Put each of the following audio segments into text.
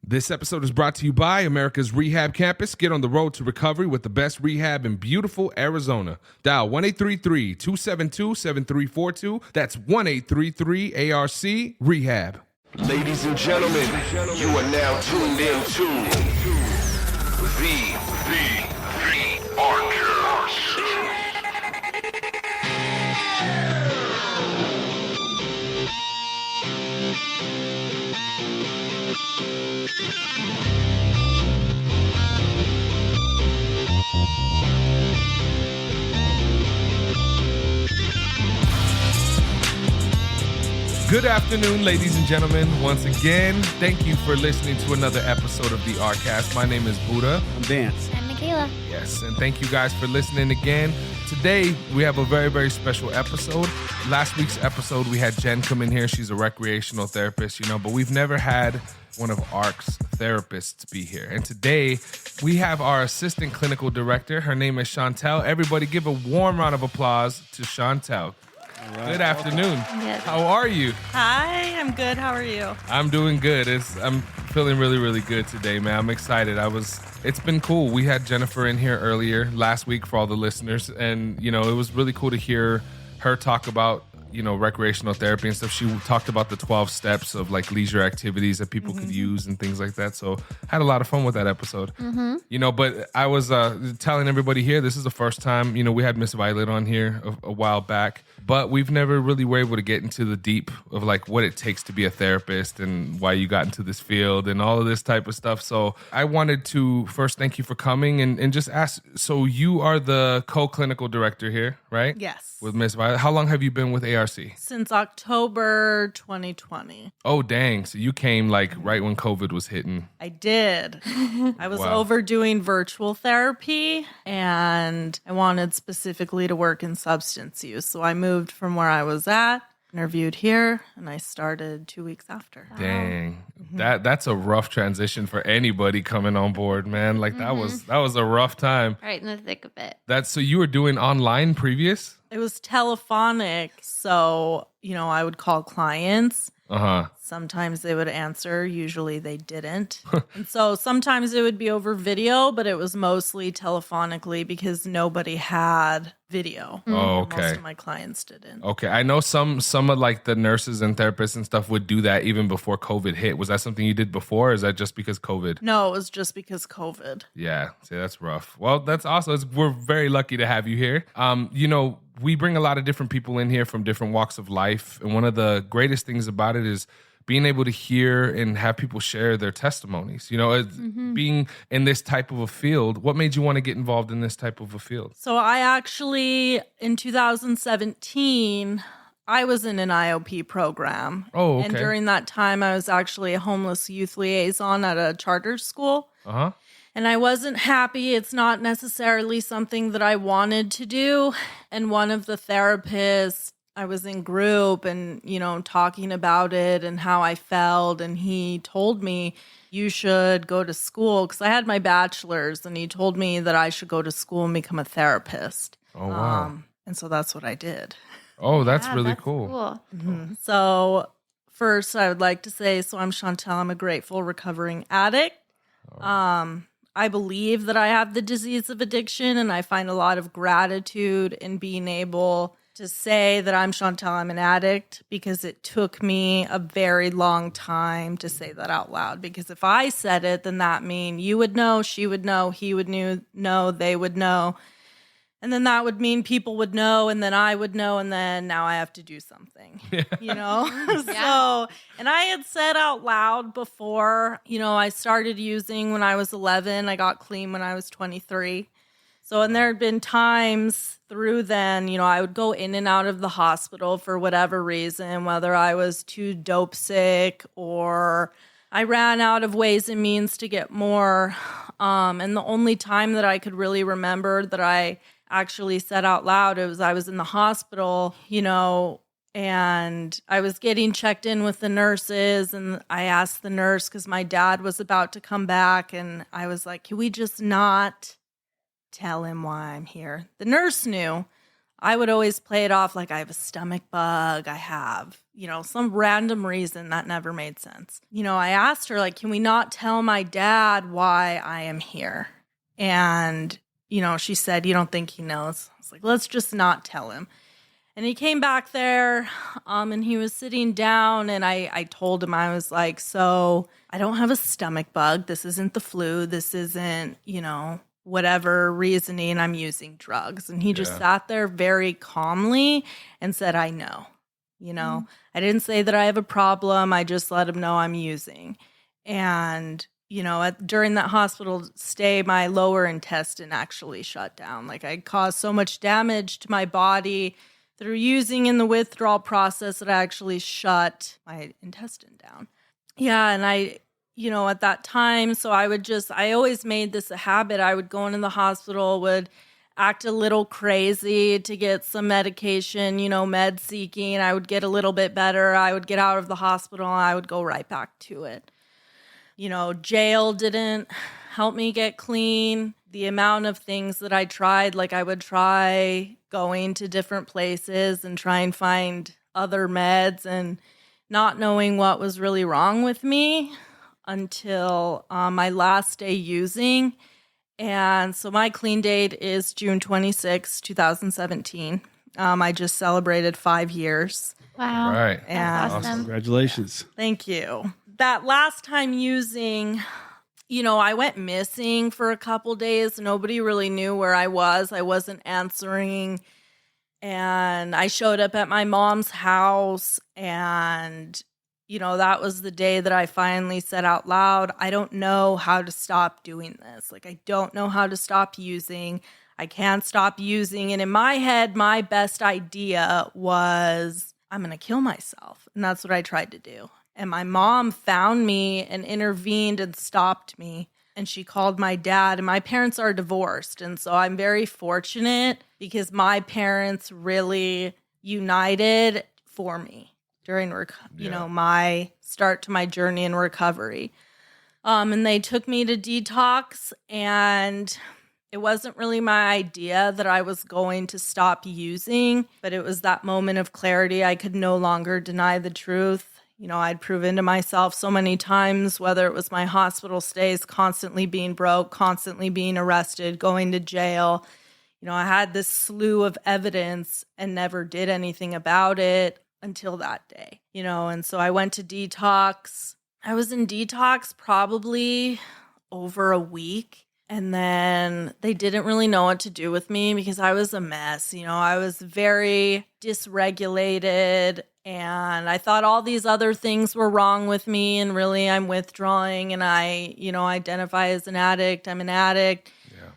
This episode is brought to you by Americas Rehab Campus. Get on the road to recovery with the best rehab in beautiful Arizona. Dial 1-833-272-7342. That's 1-833-ARC-REHAB. Ladies and gentlemen, you are now tuned in to the ARCast. Good afternoon, ladies and gentlemen. Once again, thank you for listening to another episode of the ARCast. My name is Buddha. I'm Vance. I'm Michaela. Yes, and thank you guys for listening again. Today, we have a very, very special episode. Last week's episode, we had Jen come in here. She's a recreational therapist, but we've never had one of ARC's therapists be here. And today, we have our assistant clinical director. Her name is Chantelle. Everybody give a warm round of applause to Chantelle. Right. Good afternoon. Yes. How are you? Hi, I'm good. How are you? I'm doing good. I'm feeling really, really good today, man. I'm excited. It's been cool. We had Jennifer in here earlier last week for all the listeners, and it was really cool to hear her talk about recreational therapy and stuff. She talked about the 12 steps of like leisure activities that people could use and things like that. So had a lot of fun with that episode. But I was telling everybody here, this is the first time, we had Miss Violet on here a while back, but we've never really were able to get into the deep of like what it takes to be a therapist and why you got into this field and all of this type of stuff. So I wanted to first thank you for coming and just ask, so you are the co-clinical director here, right? Yes. With Miss Violet. How long have you been with ARC? Since October 2020. Oh, dang. So you came like right when COVID was hitting. I did. I was Wow. overdoing virtual therapy and I wanted specifically to work in substance use. So I moved from where I was at, interviewed here, and I started 2 weeks after. Dang. That's a rough transition for anybody coming on board, man. Like that was a rough time. Right in the thick of it. So you were doing online previous? It was telephonic. So, I would call clients. Sometimes they would answer. Usually they didn't. And so sometimes it would be over video, but it was mostly telephonically because nobody had video. Oh, okay. Most of my clients didn't. Okay. I know some of like the nurses and therapists and stuff would do that even before COVID hit. Was that something you did before, or is that just because COVID? No, it was just because COVID. Yeah. See, that's rough. Well, that's awesome. We're very lucky to have you here. We bring a lot of different people in here from different walks of life. And one of the greatest things about it is being able to hear and have people share their testimonies. Being in this type of a field, what made you want to get involved in this type of a field? So I actually, in 2017, I was in an IOP program. Oh, okay. And during that time, I was actually a homeless youth liaison at a charter school. And I wasn't happy. It's not necessarily something that I wanted to do. And one of the therapists, I was in group and, talking about it and how I felt. And he told me, you should go to school, because I had my bachelor's, and he told me that I should go to school and become a therapist. Oh, wow. And so that's what I did. Oh, that's really cool. So first, I would like to say, so I'm Chantelle. I'm a grateful recovering addict. I believe that I have the disease of addiction, and I find a lot of gratitude in being able to say that I'm Chantelle, I'm an addict, because it took me a very long time to say that out loud. Because if I said it, then that mean you would know, she would know, he would know, they would know. And then that would mean people would know, and then I would know, and then now I have to do something, So, and I had said out loud before, I started using when I was 11. I got clean when I was 23. So, and there had been times through then, I would go in and out of the hospital for whatever reason, whether I was too dope sick or I ran out of ways and means to get more. And the only time that I could really remember that I actually said out loud, it was I was in the hospital, and I was getting checked in with the nurses, and I asked the nurse, because my dad was about to come back, and I was like, can we just not tell him why I'm here? The nurse knew. I would always play it off like I have a stomach bug. I have, some random reason that never made sense. I asked her, like, can we not tell my dad why I am here? And, she said, you don't think he knows? I was like, let's just not tell him. And he came back there, and he was sitting down, and I told him, I was like, so I don't have a stomach bug. This isn't the flu. This isn't, whatever reasoning, I'm using drugs. And he just sat there very calmly and said, I know. I didn't say that I have a problem. I just let him know I'm using. And, during that hospital stay, my lower intestine actually shut down. Like, I caused so much damage to my body through using in the withdrawal process that I actually shut my intestine down. Yeah, and at that time, so I always made this a habit. I would go into the hospital, would act a little crazy to get some medication, med seeking. I would get a little bit better. I would get out of the hospital and I would go right back to it. Jail didn't help me get clean. The amount of things that I tried, like I would try going to different places and try and find other meds and not knowing what was really wrong with me until my last day using. And so my clean date is June 26, 2017. I just celebrated 5 years. Wow. Right. And That's awesome. Congratulations. Thank you. That last time using, I went missing for a couple days. Nobody really knew where I was. I wasn't answering. And I showed up at my mom's house, and, that was the day that I finally said out loud, I don't know how to stop doing this. Like, I don't know how to stop using. I can't stop using. And in my head, my best idea was, I'm going to kill myself. And that's what I tried to do. And my mom found me and intervened and stopped me. And she called my dad, and my parents are divorced. And so I'm very fortunate because my parents really united for me during, my start to my journey in recovery. And they took me to detox, and it wasn't really my idea that I was going to stop using, but it was that moment of clarity. I could no longer deny the truth. I'd proven to myself so many times, whether it was my hospital stays, constantly being broke, constantly being arrested, going to jail. I had this slew of evidence and never did anything about it until that day, and so I went to detox. I was in detox probably over a week. And then they didn't really know what to do with me because I was a mess. I was very dysregulated, and I thought all these other things were wrong with me. And really, I'm withdrawing, and I, identify as an addict. I'm an addict. Yeah.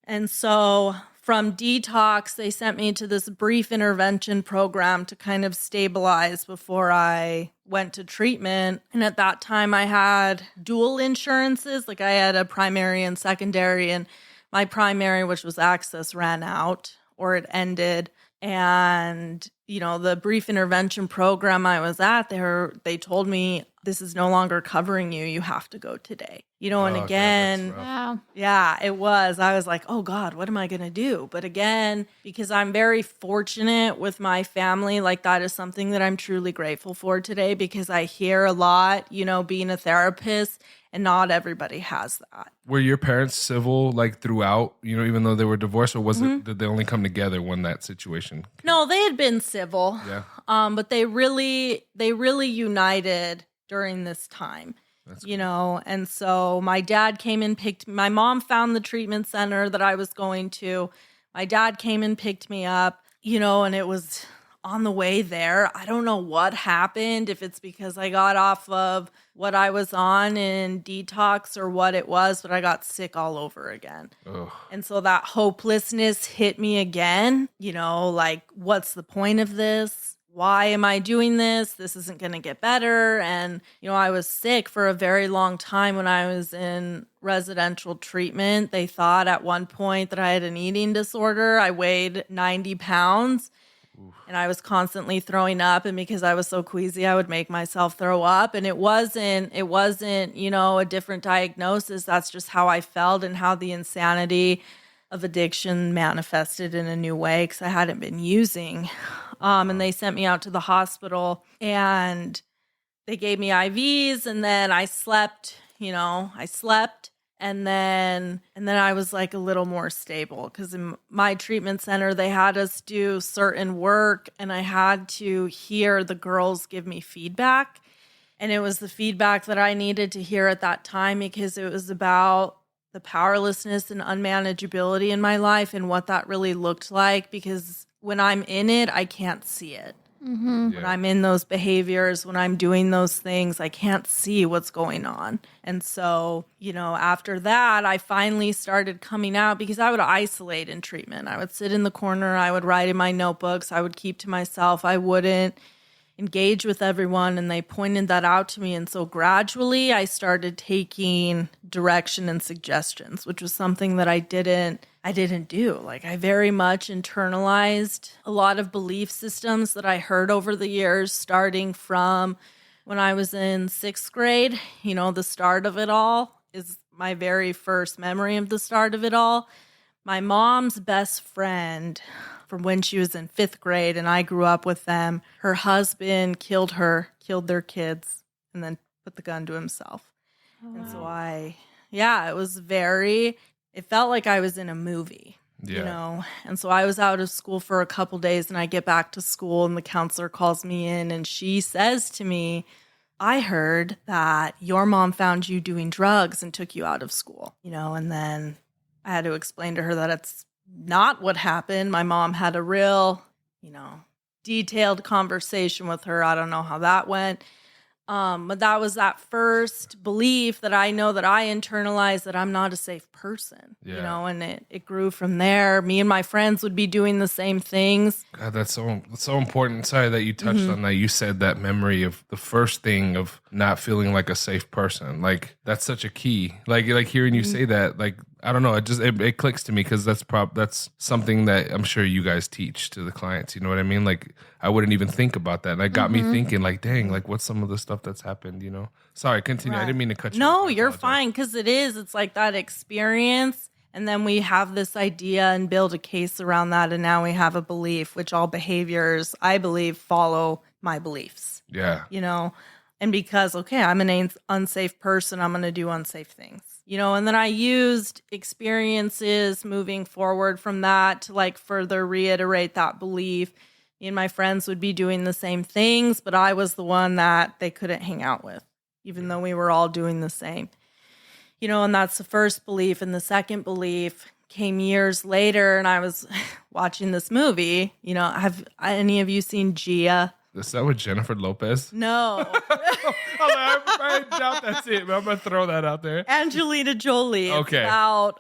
And so from detox, they sent me to this brief intervention program to kind of stabilize before I went to treatment. And at that time, I had dual insurances. Like, I had a primary and secondary, and my primary, which was Access, ran out or it ended. And, the brief intervention program I was at, they told me, this is no longer covering you. You have to go today. And again, Wow. yeah, it was. I was like, oh God, what am I going to do? But again, because I'm very fortunate with my family, like, that is something that I'm truly grateful for today, because I hear a lot, being a therapist, and not everybody has that. Were your parents civil, like, throughout, even though they were divorced, or was it, did they only come together when that situation? No, they had been civil. Yeah. But they really united during this time. That's And so my dad came and my mom found the treatment center that I was going to. My dad came and picked me up, and it was on the way there. I don't know what happened, if it's because I got off of what I was on in detox or what it was, but I got sick all over again. Ugh. And so that hopelessness hit me again, like, what's the point of this? Why am I doing this? This isn't going to get better. And, I was sick for a very long time when I was in residential treatment. They thought at one point that I had an eating disorder. I weighed 90 pounds. And I was constantly throwing up, and because I was so queasy, I would make myself throw up. And it wasn't, a different diagnosis. That's just how I felt and how the insanity of addiction manifested in a new way because I hadn't been using. And they sent me out to the hospital and they gave me IVs, and then I slept, and then I was like a little more stable because in my treatment center, they had us do certain work and I had to hear the girls give me feedback. And it was the feedback that I needed to hear at that time because it was about the powerlessness and unmanageability in my life and what that really looked like, because when I'm in it, I can't see it. Mm-hmm. Yeah. When I'm in those behaviors, when I'm doing those things, I can't see what's going on. And so, after that, I finally started coming out because I would isolate in treatment. I would sit in the corner. I would write in my notebooks. I would keep to myself. I wouldn't engage with everyone. And they pointed that out to me. And so gradually I started taking direction and suggestions, which was something that I didn't do. Like, I very much internalized a lot of belief systems that I heard over the years, starting from when I was in 6th grade. The start of it all is my very first memory of the start of it all. My mom's best friend from when she was in 5th grade, and I grew up with them, her husband killed their kids, and then put the gun to himself. Oh, And so wow. it felt like I was in a movie, And so I was out of school for a couple days, and I get back to school and the counselor calls me in and she says to me, I heard that your mom found you doing drugs and took you out of school, and then I had to explain to her that it's not what happened. My mom had a real, detailed conversation with her. I don't know how that went. But that was that first belief that I know that I internalized, that I'm not a safe person, and it grew from there. Me and my friends would be doing the same things. God, that's so important. Sorry that you touched on that. You said that memory of the first thing of not feeling like a safe person. Like, that's such a key. Like hearing you say that, like, I don't know, it clicks to me because that's something that I'm sure you guys teach to the clients. You know what I mean? Like, I wouldn't even think about that. And it got me thinking, like, dang, like, what's some of the stuff that's happened, Sorry, continue. Right. I didn't mean to cut you No, off. I you're apologize. fine, because it's like that experience. And then we have this idea and build a case around that. And now we have a belief, which all behaviors, I believe, follow my beliefs. Yeah. And because, I'm an unsafe person, I'm going to do unsafe things, and then I used experiences moving forward from that to like further reiterate that belief. Me and my friends would be doing the same things, but I was the one that they couldn't hang out with, even though we were all doing the same, and that's the first belief. And the second belief came years later, and I was watching this movie. Have any of you seen Gia? Is that with Jennifer Lopez? No. I doubt that's it, but I'm going to throw that out there. Angelina Jolie. Okay. It's about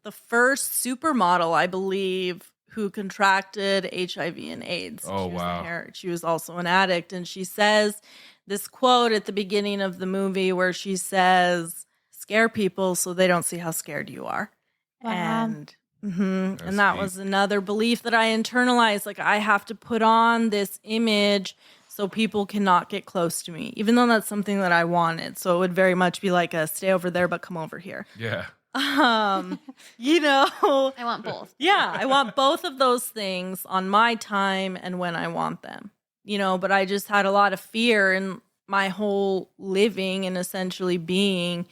the first supermodel, I believe, who contracted HIV and AIDS. Oh, wow. She was also an addict. And she says this quote at the beginning of the movie where she says, scare people so they don't see how scared you are. Wow. And That's and that deep. was another belief that I internalized. Like, I have to put on this image so people cannot get close to me, even though that's something that I wanted. So it would very much be like a stay over there, but come over here. Yeah. I want both. Yeah, I want both of those things on my time and when I want them, but I just had a lot of fear in my whole living and essentially being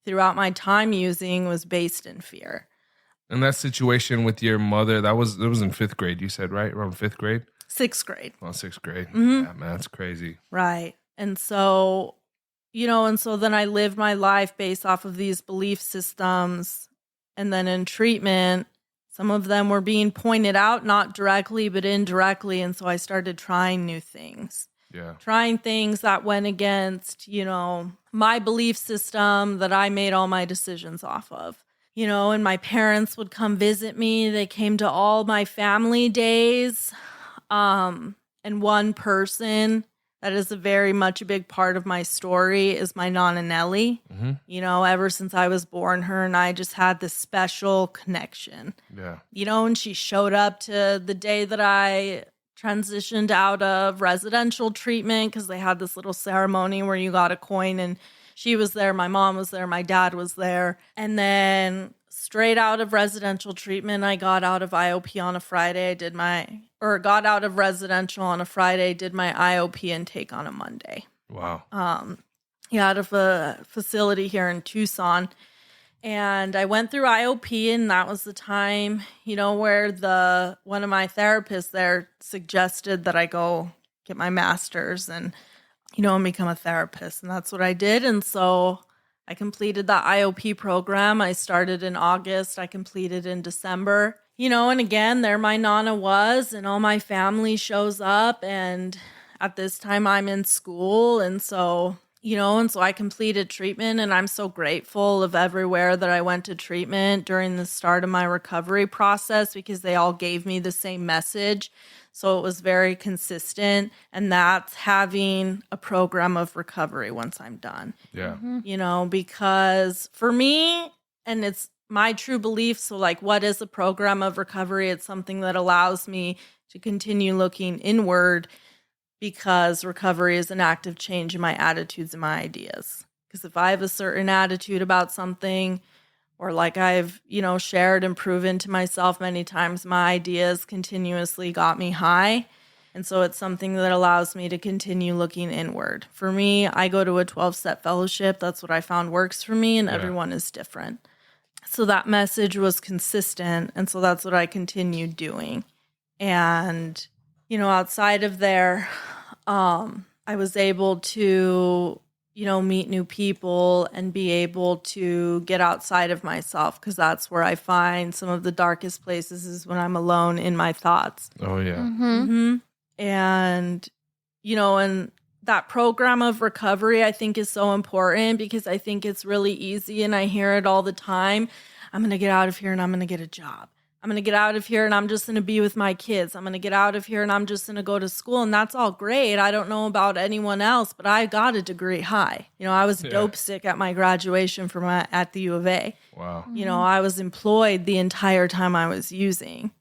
throughout my time using was based in fear. And that situation with your mother, it was in 5th grade, you said, right? Around 5th grade? 6th grade. Oh, 6th grade. Mhm. Yeah, man, that's crazy. Right. And so, and so then I lived my life based off of these belief systems. And then in treatment, some of them were being pointed out, not directly, but indirectly. And so I started trying new things. Yeah. Trying things that went against, my belief system that I made all my decisions off of. And my parents would come visit me. They came to all my family days. And one person that is a very much a big part of my story is my Nana Nellie. Mm-hmm. Ever since I was born, her and I just had this special connection. Yeah. And she showed up to the day that I transitioned out of residential treatment because they had this little ceremony where you got a coin, and she was there, my mom was there, my dad was there. And then straight out of residential treatment. I got out of IOP on a Friday. Got out of residential on a Friday, did my IOP intake on a Monday. Wow. Out of a facility here in Tucson. And I went through IOP, and that was the time, where one of my therapists there suggested that I go get my master's and become a therapist. And that's what I did. And so I completed the IOP program. I started in August. I completed in December. And again, there my Nana was, and all my family shows up. And at this time, I'm in school. And so, I completed treatment, and I'm so grateful of everywhere that I went to treatment during the start of my recovery process because they all gave me the same message. So it was very consistent, and that's having a program of recovery once I'm done. Yeah. Because for me, and it's my true belief, so like what is a program of recovery? It's something that allows me to continue looking inward because recovery is an active change in my attitudes and my ideas. Because if I have a certain attitude about something, or like I've, shared and proven to myself many times, my ideas continuously got me high. And so it's something that allows me to continue looking inward. For me, I go to a 12-step fellowship. That's what I found works for me, and everyone is different. So that message was consistent, and so that's what I continued doing. And, outside of there, I was able to meet new people and be able to get outside of myself, because that's where I find some of the darkest places is when I'm alone in my thoughts. Oh, yeah. Mm-hmm. And, and that program of recovery I think is so important because I think it's really easy, and I hear it all the time. I'm going to get out of here and I'm going to get a job. I'm going to get out of here and I'm just going to be with my kids. I'm going to get out of here and I'm just going to go to school. And that's all great. I don't know about anyone else, but I got a degree high. I was dope sick at my graduation at the U of A. Wow. I was employed the entire time I was using.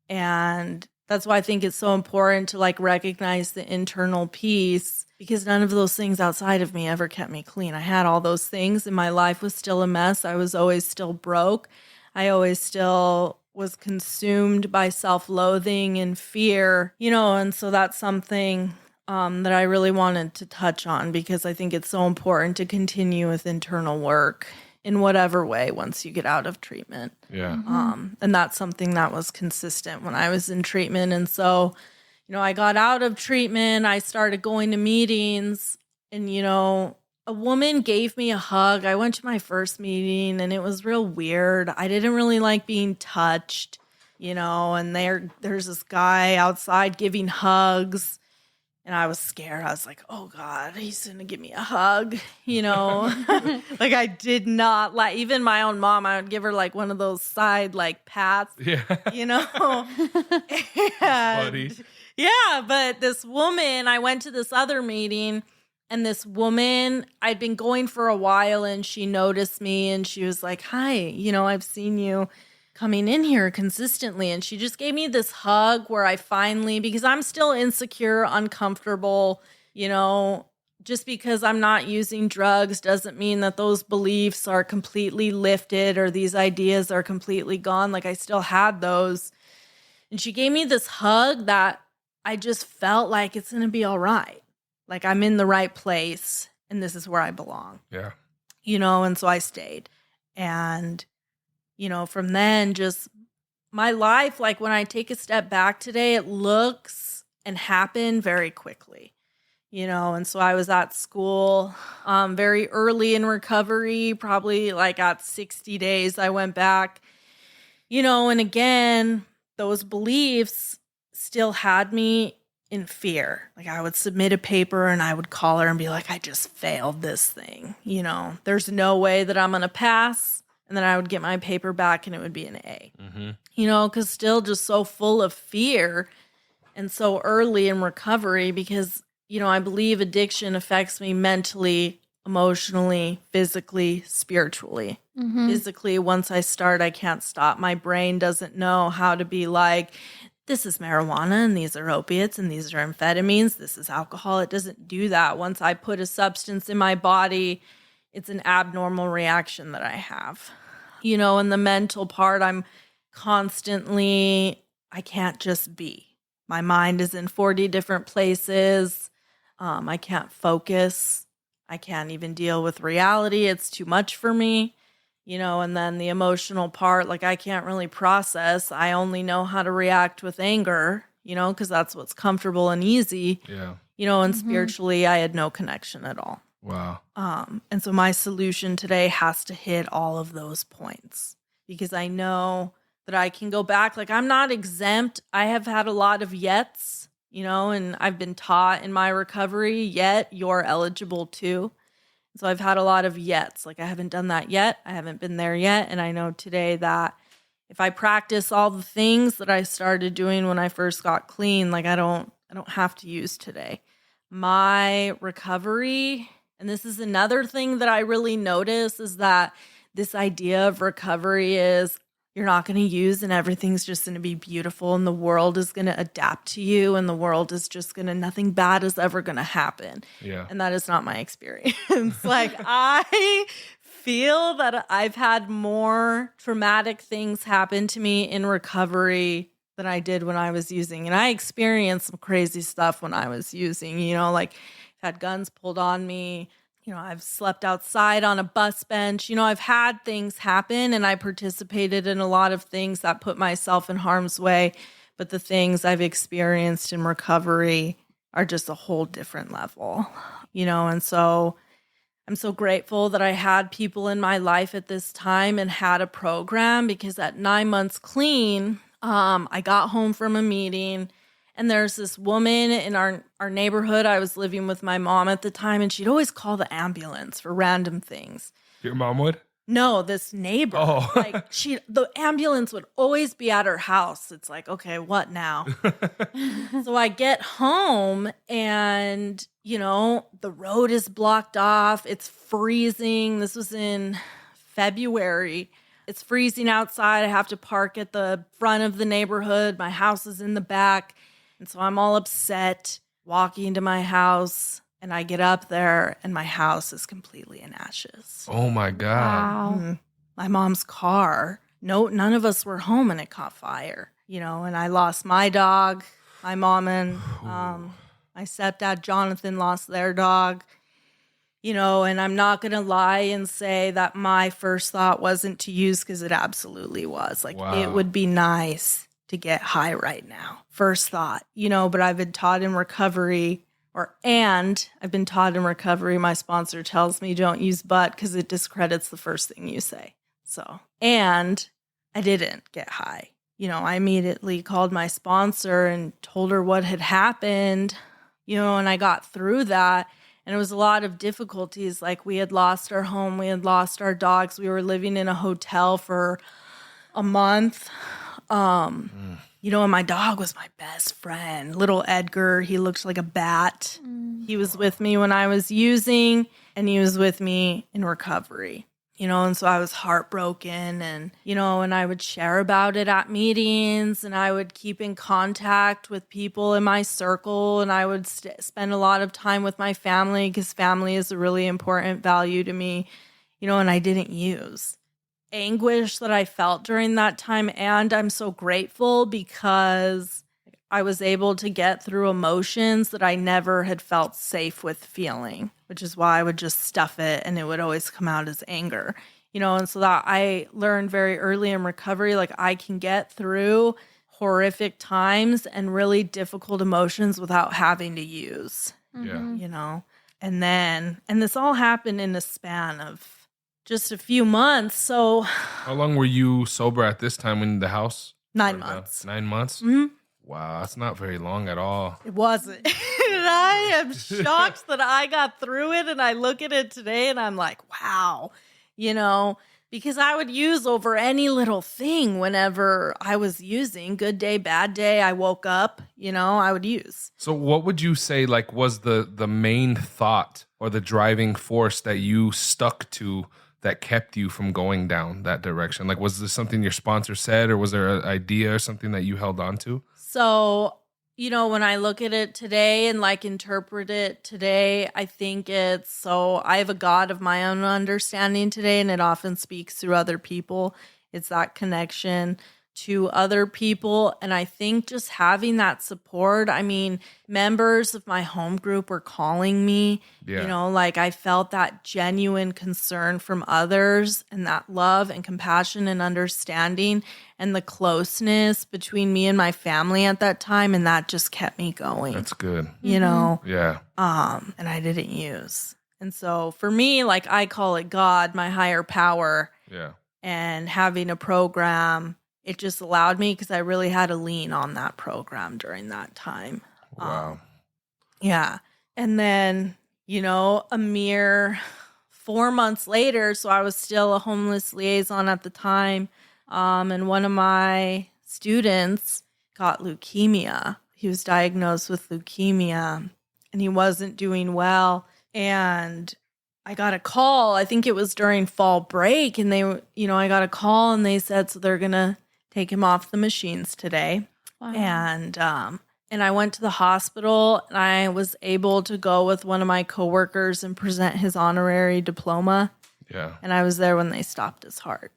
And that's why I think it's so important to recognize the internal peace, because none of those things outside of me ever kept me clean. I had all those things and my life was still a mess. I was always still broke. I always still was consumed by self-loathing and fear, and so that's something that I really wanted to touch on, because I think it's so important to continue with internal work in whatever way once you get out of treatment. Yeah. And that's something that was consistent when I was in treatment. And so, I got out of treatment, I started going to meetings, and, a woman gave me a hug. I went to my first meeting and it was real weird. I didn't really like being touched, and there's this guy outside giving hugs, and I was scared. I was like, oh God, he's going to give me a hug, I did not like, even my own mom, I would give her one of those side pats, Funny. Yeah, but this woman, I went to this other meeting, and this woman, I'd been going for a while, and she noticed me, and she was like, hi, I've seen you coming in here consistently. And she just gave me this hug where I finally, because I'm still insecure, uncomfortable, just because I'm not using drugs doesn't mean that those beliefs are completely lifted or these ideas are completely gone. I still had those. And she gave me this hug that I just felt like it's going to be all right. I'm in the right place and this is where I belong. Yeah. And so I stayed. And, from then just my life, when I take a step back today, it looks and happened very quickly, and so I was at school very early in recovery, probably at 60 days I went back, and again, those beliefs still had me in fear. I would submit a paper and I would call her and be like, I just failed this thing. There's no way that I'm going to pass. And then I would get my paper back and it would be an A. Mm-hmm. Because still just so full of fear and so early in recovery, because, I believe addiction affects me mentally, emotionally, physically, spiritually. Mm-hmm. Physically, once I start, I can't stop. My brain doesn't know how to be this is marijuana and these are opiates and these are amphetamines. This is alcohol. It doesn't do that. Once I put a substance in my body, it's an abnormal reaction that I have. And the mental part, I'm constantly, I can't just be. My mind is in 40 different places. I can't focus. I can't even deal with reality. It's too much for me. And then the emotional part, like I can't really process. I only know how to react with anger, because that's what's comfortable and easy. Yeah. And spiritually, I had no connection at all. Wow. And so my solution today has to hit all of those points because I know that I can go back. Like I'm not exempt. I have had a lot of yets, and I've been taught in my recovery, yet you're eligible too. So I've had a lot of yets. Like I haven't done that yet. I haven't been there yet. And I know today that if I practice all the things that I started doing when I first got clean, like I don't have to use today. My recovery, and this is another thing that I really notice, is that this idea of recovery is you're not going to use and everything's just going to be beautiful and the world is going to adapt to you and the world is just going to, nothing bad is ever going to happen. Yeah. And that is not my experience. Like I feel that I've had more traumatic things happen to me in recovery than I did when I was using. And I experienced some crazy stuff when I was using, like I've had guns pulled on me. I've slept outside on a bus bench. I've had things happen and I participated in a lot of things that put myself in harm's way. But the things I've experienced in recovery are just a whole different level, and so I'm so grateful that I had people in my life at this time and had a program because at 9 months clean, I got home from a meeting. And there's this woman in our neighborhood. I was living with my mom at the time, and she'd always call the ambulance for random things. Your mom would? No, this neighbor. Oh. Like the ambulance would always be at her house. It's like, okay, what now? So I get home and, the road is blocked off. It's freezing. This was in February. It's freezing outside. I have to park at the front of the neighborhood. My house is in the back. And so I'm all upset walking to my house and I get up there and my house is completely in ashes. Oh my God. Wow. My mom's car. No, none of us were home and it caught fire, and I lost my dog, my mom and my stepdad, Jonathan, lost their dog, and I'm not going to lie and say that my first thought wasn't to use because it absolutely was. Like Wow. It would be nice to get high right now. First thought, but I've been taught in recovery I've been taught in recovery, my sponsor tells me don't use but because it discredits the first thing you say. So, and I didn't get high. I immediately called my sponsor and told her what had happened, and I got through that. And it was a lot of difficulties. Like we had lost our home, we had lost our dogs. We were living in a hotel for a month. And my dog was my best friend, little Edgar. He looked like a bat. He was with me when I was using, and he was with me in recovery, and so I was heartbroken and, and I would share about it at meetings and I would keep in contact with people in my circle and I would spend a lot of time with my family because family is a really important value to me, and I didn't use. Anguish that I felt during that time. And I'm so grateful because I was able to get through emotions that I never had felt safe with feeling, which is why I would just stuff it and it would always come out as anger, and so that I learned very early in recovery, like I can get through horrific times and really difficult emotions without having to use, Yeah. And this all happened in a span of just a few months. So How long were you sober at this time in the house? 9 Or months. 9 months? Mhm. Wow, that's not very long at all. It wasn't. And I am shocked that I got through it. And I look at it today and I'm like, wow, because I would use over any little thing whenever I was using. Good day, bad day. I woke up, I would use. So what would you say was the main thought or the driving force that you stuck to that kept you from going down that direction? Like, was this something your sponsor said or was there an idea or something that you held on to? So, when I look at it today and like interpret it today, I think I have a God of my own understanding today, and it often speaks through other people. It's that connection to other people. And I think just having that support, I mean, members of my home group were calling me, like I felt that genuine concern from others and that love and compassion and understanding and the closeness between me and my family at that time. And that just kept me going. That's good. Yeah. And I didn't use. And so for me, like I call it God, my higher power. Yeah. And having a program, it just allowed me, because I really had to lean on that program during that time. Wow. Yeah. And then, a mere 4 months later, so I was still a homeless liaison at the time, and one of my students got leukemia. He was diagnosed with leukemia, and he wasn't doing well. And I got a call, I think it was during fall break, and I got a call and they said, so they're going to take him off the machines today. Wow. And I went to the hospital, and I was able to go with one of my coworkers and present his honorary diploma. Yeah. And I was there when they stopped his heart.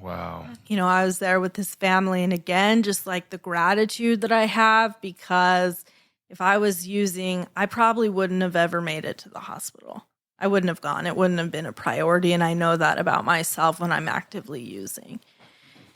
Wow. I was there with his family. And again, just like the gratitude that I have, because if I was using, I probably wouldn't have ever made it to the hospital. I wouldn't have gone. It wouldn't have been a priority. And I know that about myself when I'm actively using.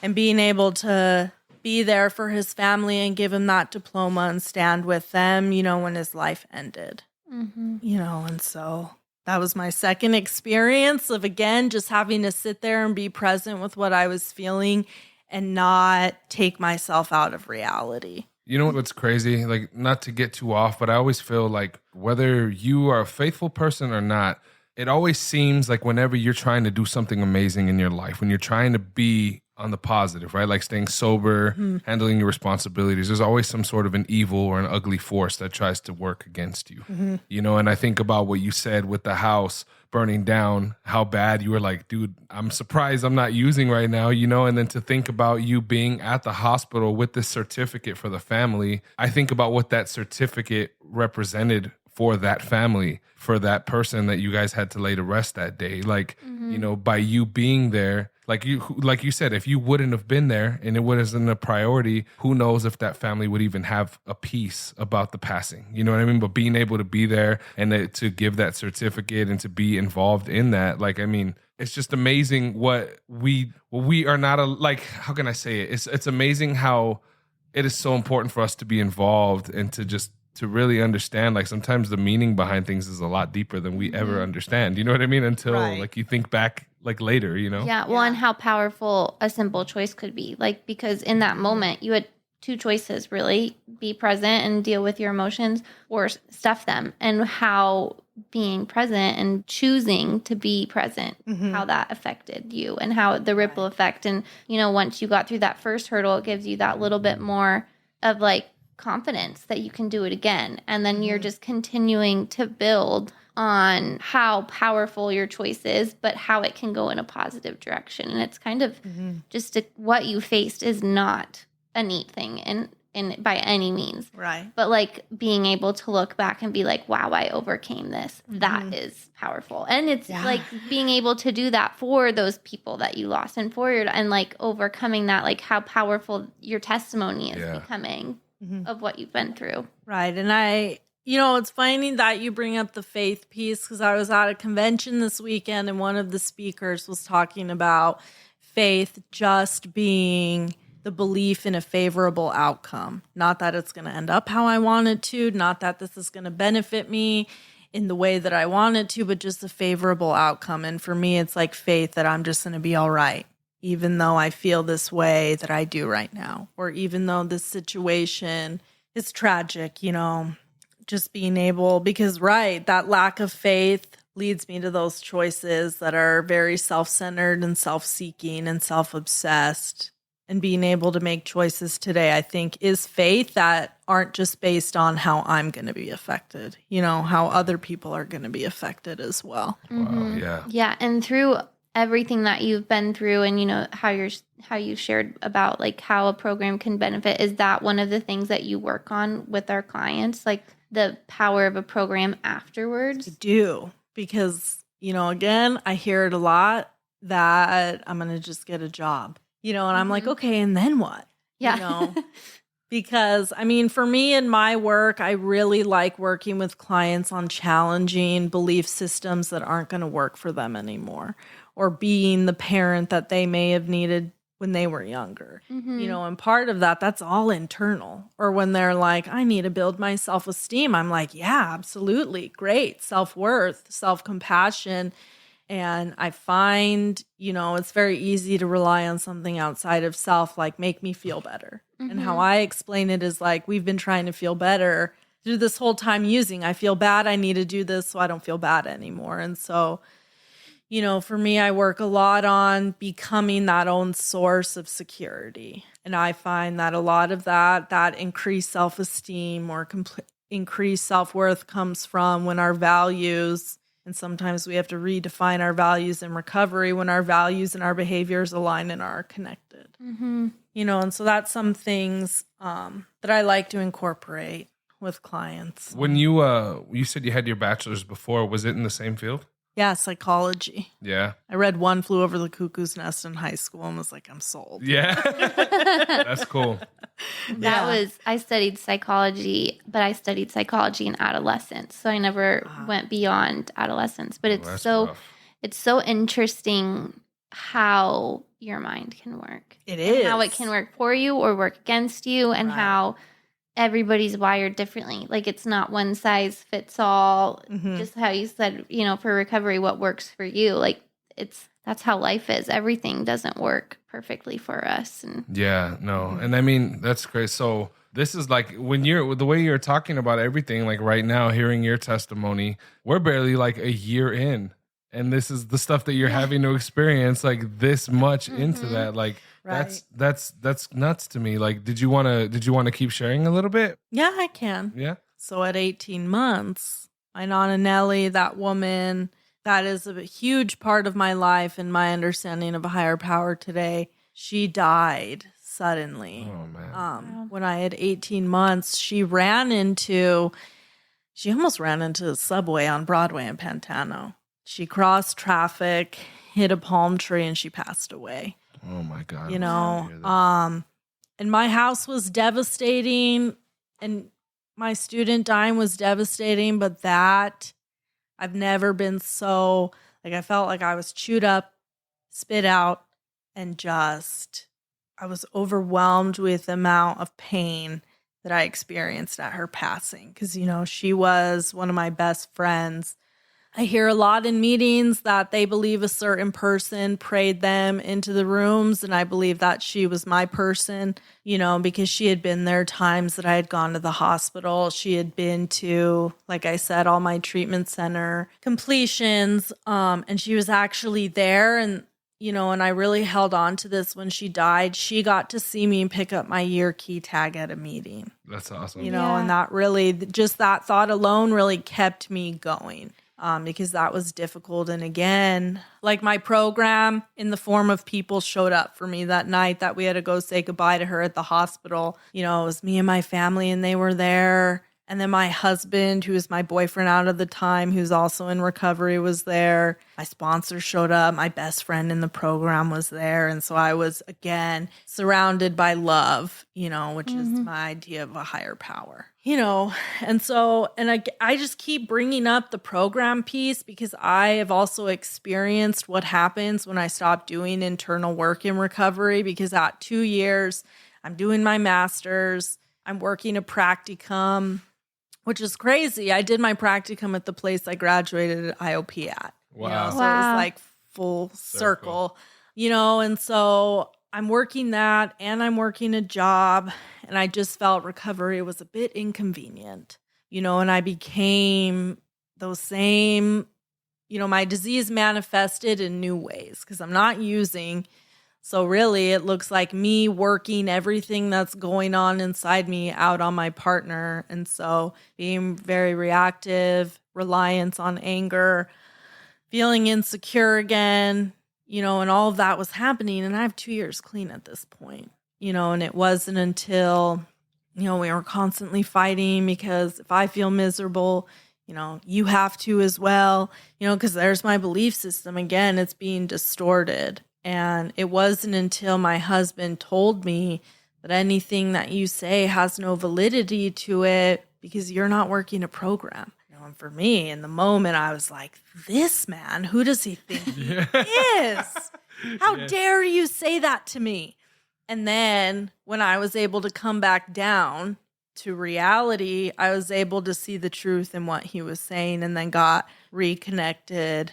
And being able to be there for his family and give him that diploma and stand with them, when his life ended. Mm-hmm. And so that was my second experience of, again, just having to sit there and be present with what I was feeling and not take myself out of reality. You know what's crazy? Like, not to get too off, but I always feel like whether you are a faithful person or not, it always seems like whenever you're trying to do something amazing in your life, when you're trying to be on the positive, right? Like staying sober, handling your responsibilities, there's always some sort of an evil or an ugly force that tries to work against you. And I think about what you said with the house burning down, how bad you were like, dude, I'm surprised I'm not using right now, and then to think about you being at the hospital with this certificate for the family, I think about what that certificate represented for that family, for that person that you guys had to lay to rest that day. Like, by you being there, like you said, if you wouldn't have been there and it wasn't a priority, who knows if that family would even have a peace about the passing. You know what I mean? But being able to be there and to give that certificate and to be involved in that, like, I mean, it's just amazing what we are not how can I say it? It's amazing how it is so important for us to be involved and to really understand, like, sometimes the meaning behind things is a lot deeper than we ever understand. You know what I mean? Until like you think back like later, Yeah. Well, and how powerful a simple choice could be. Like, because in that moment you had two choices, really: be present and deal with your emotions, or stuff them. And how being present and choosing to be present, how that affected you, and how the ripple effect. And, once you got through that first hurdle, it gives you that little bit more of like confidence that you can do it again. And then you're just continuing to build on how powerful your choice is, but how it can go in a positive direction. And it's kind of just what you faced is not a neat thing and by any means. Right. But like being able to look back and be like, wow, I overcame this. That is powerful. And it's like being able to do that for those people that you lost and and like overcoming that, like how powerful your testimony is becoming of what you've been through. Right. And it's funny that you bring up the faith piece, because I was at a convention this weekend and one of the speakers was talking about faith just being the belief in a favorable outcome. Not that it's going to end up how I want it to, not that this is going to benefit me in the way that I want it to, but just a favorable outcome. And for me, it's like faith that I'm just going to be all right, even though I feel this way that I do right now, or even though this situation is tragic, just being able, because that lack of faith leads me to those choices that are very self-centered and self-seeking and self-obsessed. And being able to make choices today, I think, is faith that aren't just based on how I'm going to be affected, how other people are going to be affected as well. Wow, yeah. Yeah, and through everything that you've been through and, you know, how you shared about like how a program can benefit, is that one of the things that you work on with our clients, like the power of a program afterwards? I do, because, you know, again, I hear it a lot that I'm going to just get a job, you know, and I'm like, okay, and then what? Yeah. You know, because I mean, for me in my work, I really like working with clients on challenging belief systems that aren't going to work for them anymore, or being the parent that they may have needed when they were younger, you know, and part of that's all internal. Or when they're like, I need to build my self-esteem. I'm like, yeah, absolutely. Great. Self-worth, self-compassion. And I find, you know, it's very easy to rely on something outside of self, like make me feel better. And how I explain it is like, we've been trying to feel better through this whole time using, I feel bad, I need to do this so I don't feel bad anymore. And so, you know, for me, I work a lot on becoming that own source of security. And I find that a lot of that increased self-esteem or increased self-worth comes from when our values, and sometimes we have to redefine our values in recovery, when our values and our behaviors align and are connected. You know, and so that's some things that I like to incorporate with clients. When you said you had your bachelor's before, was it in the same field? Yeah, psychology. Yeah. I read One Flew Over the Cuckoo's Nest in high school and was like, I'm sold. Yeah. That's cool. I studied psychology, but I studied psychology in adolescence. So I never went beyond adolescence. But it's it's so interesting how your mind can work. It is. And how it can work for you or work against you, and how everybody's wired differently. Like it's not one size fits all. Just how you said, you know, for recovery, what works for you. Like that's how life is. Everything doesn't work perfectly for us. And yeah, no. And I mean, that's great. So this is like when the way you're talking about everything, like right now, hearing your testimony, we're barely like a year in. And this is the stuff that you're having to experience like this much into that. Like that's nuts to me. Like, did you want to keep sharing a little bit? Yeah, I can. Yeah. So at 18 months, my Nana Nellie, that woman, that is a huge part of my life and my understanding of a higher power today, she died suddenly. Oh, man. When I had 18 months, she almost ran into the subway on Broadway in Pantano. She crossed traffic, hit a palm tree, and she passed away. Oh my God. You know, and my house was devastating and my student dying was devastating, but I've never been so, like, I felt like I was chewed up, spit out, and I was overwhelmed with the amount of pain that I experienced at her passing. Because, you know, she was one of my best friends. I hear a lot in meetings that they believe a certain person prayed them into the rooms, and I believe that she was my person, you know, because she had been there times that I had gone to the hospital. She had been to, like I said, all my treatment center completions, and she was actually there. And, you know, and I really held on to this when she died. She got to see me and pick up my year key tag at a meeting. That's awesome. You know, and that really, just that thought alone really kept me going. Because that was difficult. And again, like my program in the form of people showed up for me that night that we had to go say goodbye to her at the hospital. You know, it was me and my family and they were there. And then my husband, who was my boyfriend out of the time, who's also in recovery, was there. My sponsor showed up. My best friend in the program was there. And so I was, again, surrounded by love, you know, which is my idea of a higher power, you know. And so, and I just keep bringing up the program piece because I have also experienced what happens when I stop doing internal work in recovery, because at 2 years, I'm doing my master's, I'm working a practicum, which is crazy. I did my practicum at the place I graduated at IOP at. Wow. You know, so it was like full circle, you know, and so I'm working that and I'm working a job, and I just felt recovery was a bit inconvenient, you know, and I became those same, you know, my disease manifested in new ways because I'm not using. So really, it looks like me working everything that's going on inside me out on my partner. And so being very reactive, reliance on anger, feeling insecure again, and all of that was happening. And I have 2 years clean at this point, and it wasn't until, we were constantly fighting because if I feel miserable, you have to as well, because there's my belief system. Again, it's being distorted. And it wasn't until my husband told me that anything that you say has no validity to it because you're not working a program. And for me, in the moment, I was like, this man, who does he think he is? How dare you say that to me? And then when I was able to come back down to reality, I was able to see the truth in what he was saying and then got reconnected,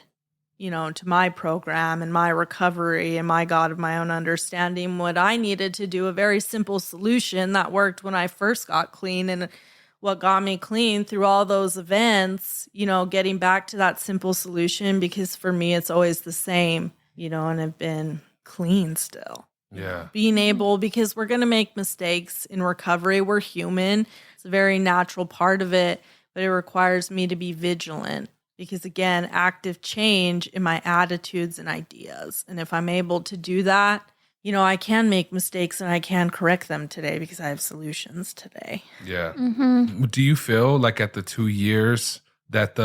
to my program and my recovery and my God of my own understanding. What I needed to do, a very simple solution that worked when I first got clean, and what got me clean through all those events, getting back to that simple solution, because for me, it's always the same, and I've been clean still. Yeah. Being able, because we're going to make mistakes in recovery. We're human. It's a very natural part of it, but it requires me to be vigilant because, again, active change in my attitudes and ideas. And if I'm able to do that, I can make mistakes and I can correct them today because I have solutions today. Yeah. Mm-hmm. Do you feel like at the 2 years that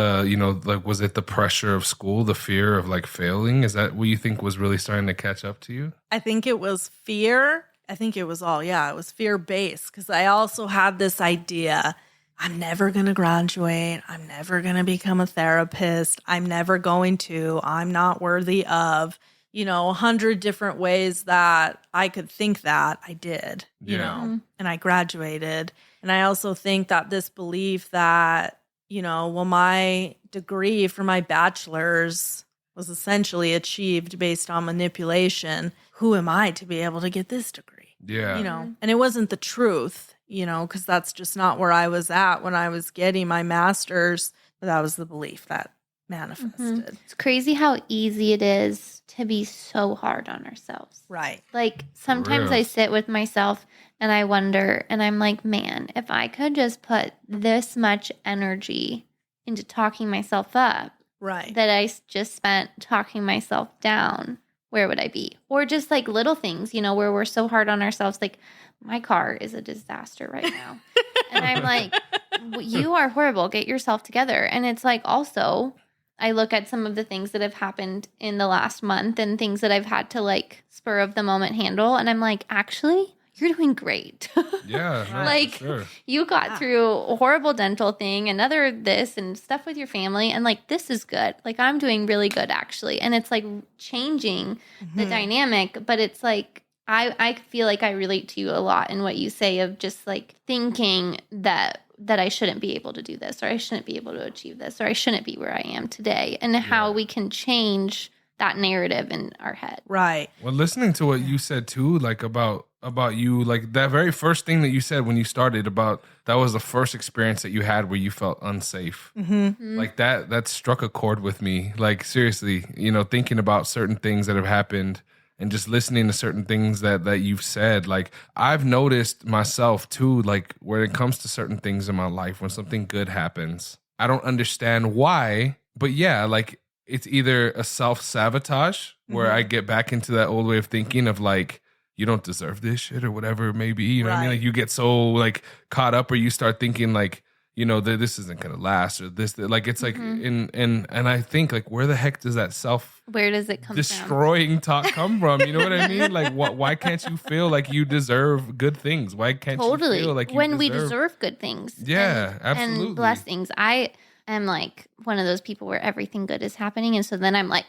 was it the pressure of school, the fear of like failing? Is that what you think was really starting to catch up to you? I think it was fear. I think it was it was fear-based because I also had this idea, I'm never going to graduate. I'm never going to become a therapist. I'm not worthy of, 100 different ways that I could think that I did, and I graduated. And I also think that this belief that, my degree for my bachelor's was essentially achieved based on manipulation. Who am I to be able to get this degree? Yeah. And it wasn't the truth, because that's just not where I was at when I was getting my master's. But that was the belief that manifested. Mm-hmm. It's crazy how easy it is to be so hard on ourselves. Right. Like sometimes I sit with myself and I wonder, and I'm like, man, if I could just put this much energy into talking myself up, right, that I just spent talking myself down, where would I be? Or just like little things, where we're so hard on ourselves. Like my car is a disaster right now. And I'm like, you are horrible. Get yourself together. And it's like, also, I look at some of the things that have happened in the last month and things that I've had to like spur of the moment handle. And I'm like, actually, you're doing great. Yeah. No, like sure. you got through a horrible dental thing, another this and stuff with your family. And like, this is good. Like I'm doing really good actually. And it's like changing the dynamic, but it's like, I feel like I relate to you a lot in what you say of just like thinking that I shouldn't be able to do this, or I shouldn't be able to achieve this, or I shouldn't be where I am today, and how we can change that narrative in our head. Right. Well, listening to what you said too, like about you, like that very first thing that you said when you started about that was the first experience that you had where you felt unsafe. Mm-hmm. Like that struck a chord with me. Like seriously, thinking about certain things that have happened and just listening to certain things that you've said. Like I've noticed myself too, like when it comes to certain things in my life, when something good happens, I don't understand why, but yeah, like it's either a self-sabotage where I get back into that old way of thinking of like, you don't deserve this shit or whatever it may be. You know what I mean? Like you get so like caught up, or you start thinking like, this isn't gonna last, or this, like it's like and I think like where the heck does that where does it come destroying talk come from? You know what I mean? Like why can't you feel like you deserve good things? Why can't you feel like you when we deserve good things? Yeah, absolutely. And blessings. I am like one of those people where everything good is happening, and so then I'm like,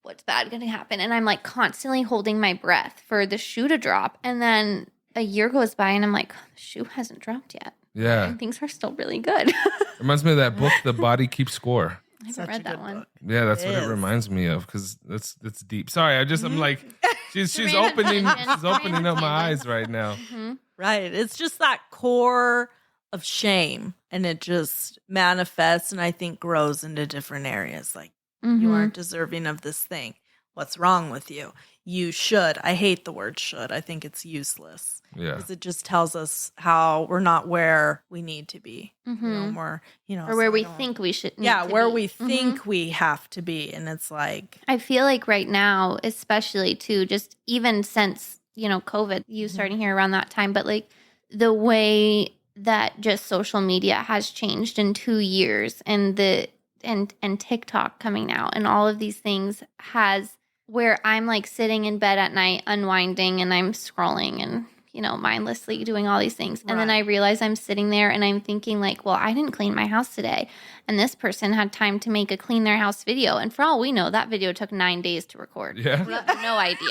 what's bad going to happen? And I'm like constantly holding my breath for the shoe to drop. And then a year goes by and I'm like, the shoe hasn't dropped yet. Yeah. And things are still really good. Reminds me of that book, The Body Keeps Score. I haven't read that one. Book. Yeah, that's what it reminds me of, because that's deep. Sorry, I'm like, she's opening up my eyes right now. Mm-hmm. Right. It's just that core of shame, and it just manifests and I think grows into different areas. Like, you aren't deserving of this thing. what's wrong with you? You should. I hate the word should. I think it's useless. Yeah. Because it just tells us how we're not where we need to be. We're, or where we think we should need to where be. we think we have to be. And it's like, I feel like right now, especially too, just even since, COVID, you starting here around that time, but like the way that just social media has changed in 2 years and and TikTok coming out and all of these things has where I'm like sitting in bed at night unwinding and I'm scrolling and mindlessly doing all these things. And then I realize I'm sitting there and I'm thinking like, well, I didn't clean my house today. And this person had time to make a clean their house video. And for all we know, that video took 9 days to record. Yeah. We have no idea.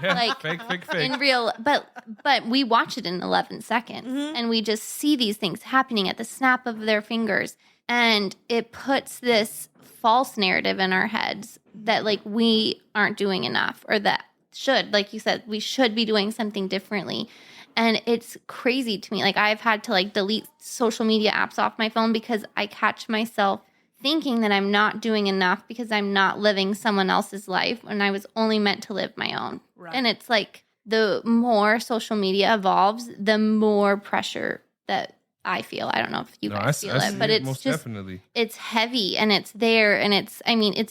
Yeah, Like fake. in real, but we watch it in 11 seconds and we just see these things happening at the snap of their fingers. And it puts this false narrative in our heads that like we aren't doing enough or that should, like you said, we should be doing something differently. And it's crazy to me. Like I've had to like delete social media apps off my phone because I catch myself thinking that I'm not doing enough because I'm not living someone else's life when I was only meant to live my own. Right. And it's like the more social media evolves, the more pressure that I feel. I don't know if you guys feel it, but it's most just, definitely. it's heavy and it's there. And it's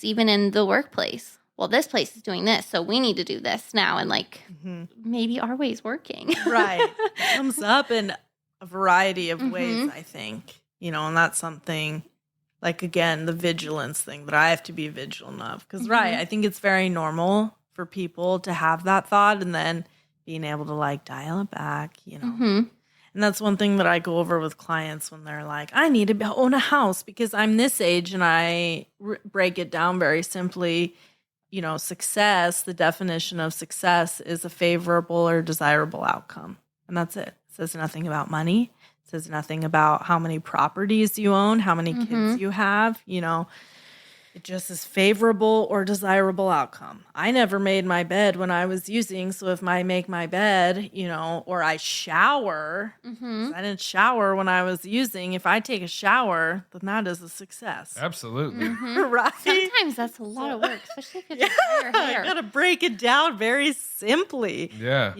even in the workplace. Well, this place is doing this, so we need to do this now. And like, maybe our way's working. right. It comes up in a variety of ways, I think, and that's something like, again, the vigilance thing that I have to be vigilant of. Because, I think it's very normal for people to have that thought and then being able to like dial it back, And that's one thing that I go over with clients when they're like, I need to own a house because I'm this age. And I break it down very simply. Success, the definition of success is a favorable or desirable outcome. And that's it. It says nothing about money. It says nothing about how many properties you own, how many kids you have. It just is favorable or desirable outcome. I never made my bed when I was using. So if I make my bed, or I shower, I didn't shower when I was using. If I take a shower, then that is a success. Absolutely. Right? Sometimes that's a lot of work, especially if you have your hair. I got to break it down very simply. Yeah.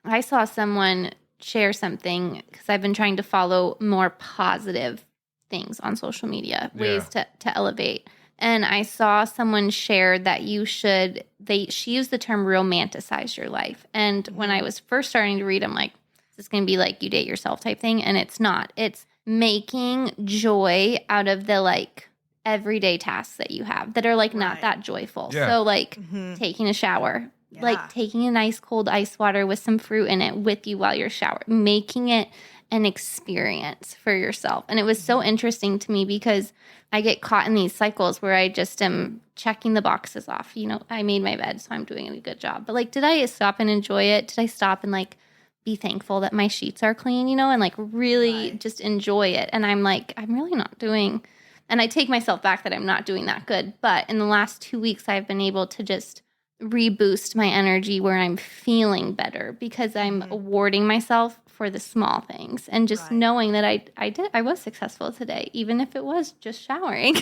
I saw someone share something because I've been trying to follow more positive things on social media, ways to elevate. And I saw someone share that she used the term romanticize your life. And when I was first starting to read, I'm like, is this going to be like you date yourself type thing? And it's not. It's making joy out of the like everyday tasks that you have that are like not that joyful. Yeah. So like taking a shower, like taking a nice cold ice water with some fruit in it with you while you're showering, making it an experience for yourself. And it was so interesting to me because I get caught in these cycles where I just am checking the boxes off. I made my bed, so I'm doing a good job. But like, did I stop and enjoy it? Did I stop and like be thankful that my sheets are clean, and like really just enjoy it? And I'm like, I'm really not doing, and I take myself back that I'm not doing that good. But in the last 2 weeks, I've been able to just reboost my energy where I'm feeling better because I'm awarding myself for the small things and just knowing that I was successful today, even if it was just showering.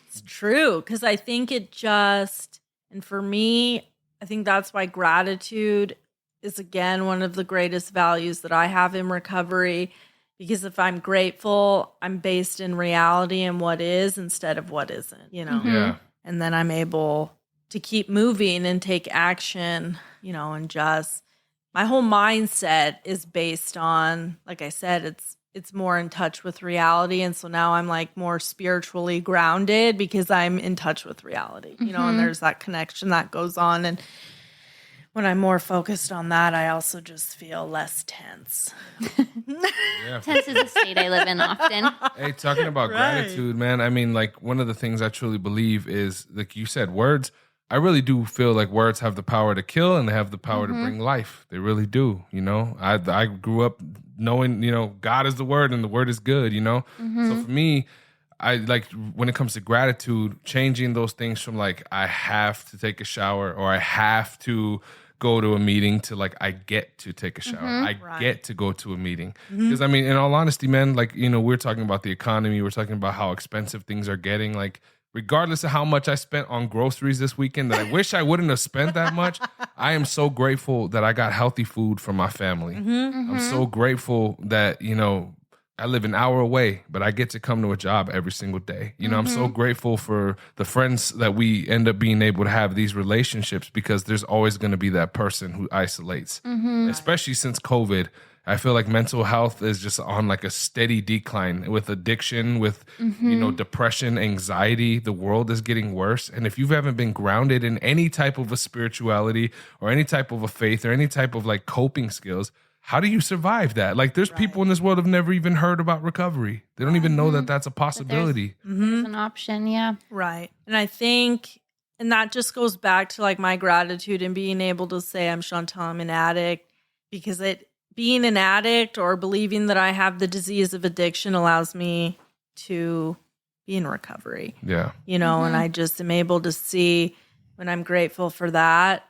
It's true, because I think and for me, I think that's why gratitude is, again, one of the greatest values that I have in recovery, because if I'm grateful, I'm based in reality and what is instead of what isn't, Yeah. And then I'm able to keep moving and take action, and just my whole mindset is based on, like I said, it's more in touch with reality. And so now I'm like more spiritually grounded because I'm in touch with reality, and there's that connection that goes on. And when I'm more focused on that, I also just feel less tense. Yeah. Tense is a state I live in often. Hey, talking about gratitude, man. I mean, like one of the things I truly believe is, like you said, words. I really do feel like words have the power to kill and they have the power to bring life. They really do. I grew up knowing, God is the word and the word is good, So for me, I like when it comes to gratitude, changing those things from like, I have to take a shower or I have to go to a meeting to like, I get to take a shower. I get to go to a meeting. Because I mean, in all honesty, man, like, we're talking about the economy. We're talking about how expensive things are getting. Like, regardless of how much I spent on groceries this weekend that I wish I wouldn't have spent that much, I am so grateful that I got healthy food from my family. I'm so grateful that, you know, I live an hour away, but I get to come to a job every single day. You know, I'm so grateful for the friends that we end up being able to have these relationships, because there's always going to be that person who isolates, especially since COVID. I feel like mental health is just on like a steady decline with addiction, with, you know, depression, anxiety. The world is getting worse. And if you haven't been grounded in any type of a spirituality or any type of a faith or any type of like coping skills, how do you survive that? Like, there's people in this world who have never even heard about recovery. They don't even know that that's a possibility. There's an option, yeah. Right. And I think, and that just goes back to like my gratitude and being able to say I'm Chantelle, I'm an addict, because being an addict or believing that I have the disease of addiction allows me to be in recovery. Yeah. You know, and I just am able to see when I'm grateful for that,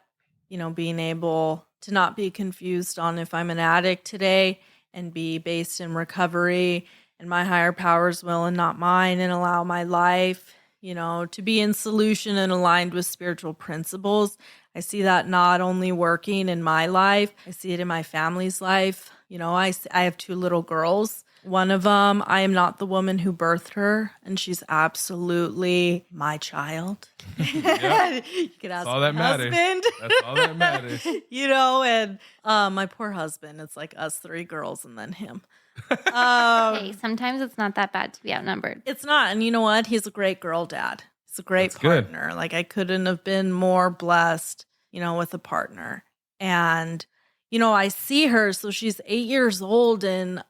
you know, being able to not be confused on if I'm an addict today and be based in recovery and my higher power's will and not mine, and allow my life, you know, to be in solution and aligned with spiritual principles. I see that not only working in my life, I see it in my family's life. You know, I have 2 little girls. One of them, I am not the woman who birthed her, and she's absolutely my child. Yep. You can ask That's all my that matters. husband. That's all that matters. You know, and my poor husband, it's like us 3 girls and then him. Hey, sometimes it's not that bad to be outnumbered. It's not. And you know what? He's a great girl dad. He's a great That's good. partner. Like, I couldn't have been more blessed, you know, with a partner. And, you know, I see her. So she's 8 years old, and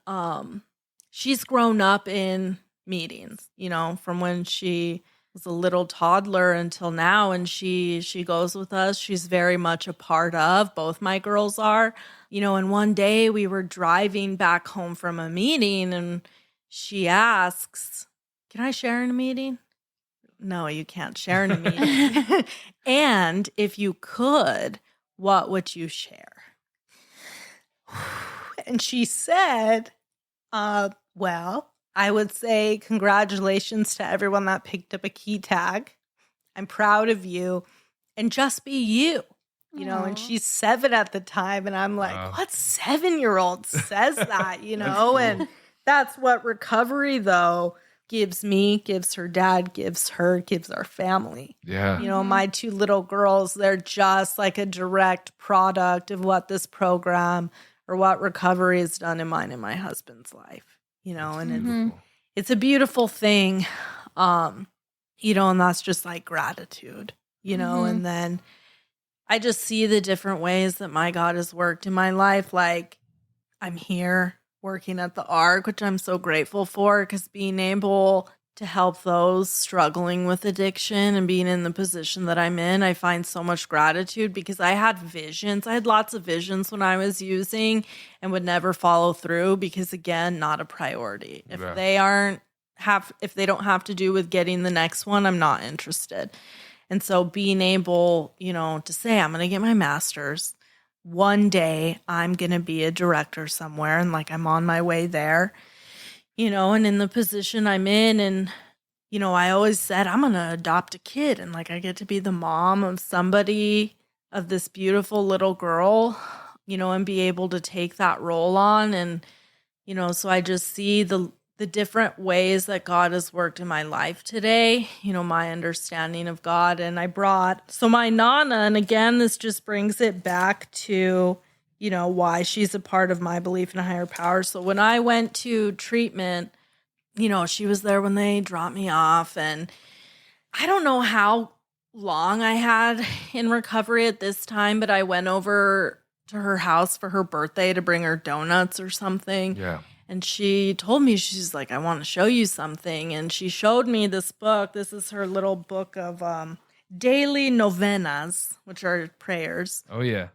she's grown up in meetings, you know, from when she was a little toddler until now. And she goes with us. She's very much a part of, both my girls are, you know. And one day we were driving back home from a meeting, and she asks, "Can I share in a meeting?" No, you can't share in a meeting. And if you could, what would you share? And she said, well, I would say congratulations to everyone that picked up a key tag. I'm proud of you, and just be you. You know, and she's 7 at the time, and I'm like, what 7-year-old says that, you know? And that's what recovery, though, gives me, gives her dad, gives her, gives our family. Yeah. You know, my 2 little girls, they're just like a direct product of what this program or what recovery has done in mine and my husband's life. You know, and it's a beautiful thing, you know, and that's just like gratitude, you know. And then I just see the different ways that my God has worked in my life. Like, I'm here working at the ARC, which I'm so grateful for, because being able to help those struggling with addiction and being in the position that I'm in, I find so much gratitude, because I had visions. I had lots of visions when I was using and would never follow through because, again, not a priority. If they don't have to do with getting the next one, I'm not interested. And so being able, you know, to say, I'm going to get my master's. One day I'm going to be a director somewhere, and like I'm on my way there, you know, and in the position I'm in. And, you know, I always said I'm going to adopt a kid, and like I get to be the mom of somebody, of this beautiful little girl, you know, and be able to take that role on. And, you know, so I just see the different ways that God has worked in my life today, you know, my understanding of God. And I brought, so my Nana, and again, this just brings it back to, you know, why she's a part of my belief in a higher power. So when I went to treatment, you know, she was there when they dropped me off. And I don't know how long I had in recovery at this time, but I went over to her house for her birthday to bring her donuts or something. Yeah. And she told me, she's like, I want to show you something. And she showed me this book. This is her little book of daily novenas, which are prayers. Oh, yeah.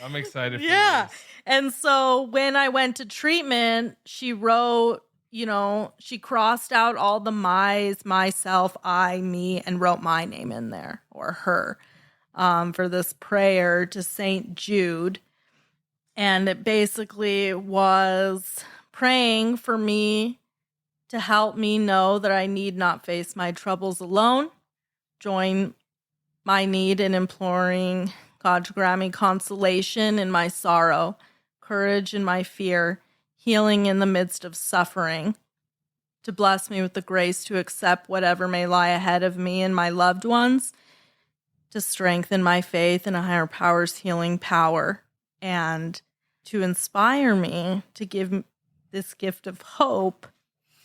I'm excited for Yeah. this. And so when I went to treatment, she wrote, you know, she crossed out all the my's, myself, I, me, and wrote my name in there, or her, for this prayer to St. Jude. And it basically was praying for me to help me know that I need not face my troubles alone. Join my need in imploring God to grant me consolation in my sorrow, courage in my fear, healing in the midst of suffering, to bless me with the grace to accept whatever may lie ahead of me and my loved ones, to strengthen my faith in a higher power's healing power, and to inspire me to give this gift of hope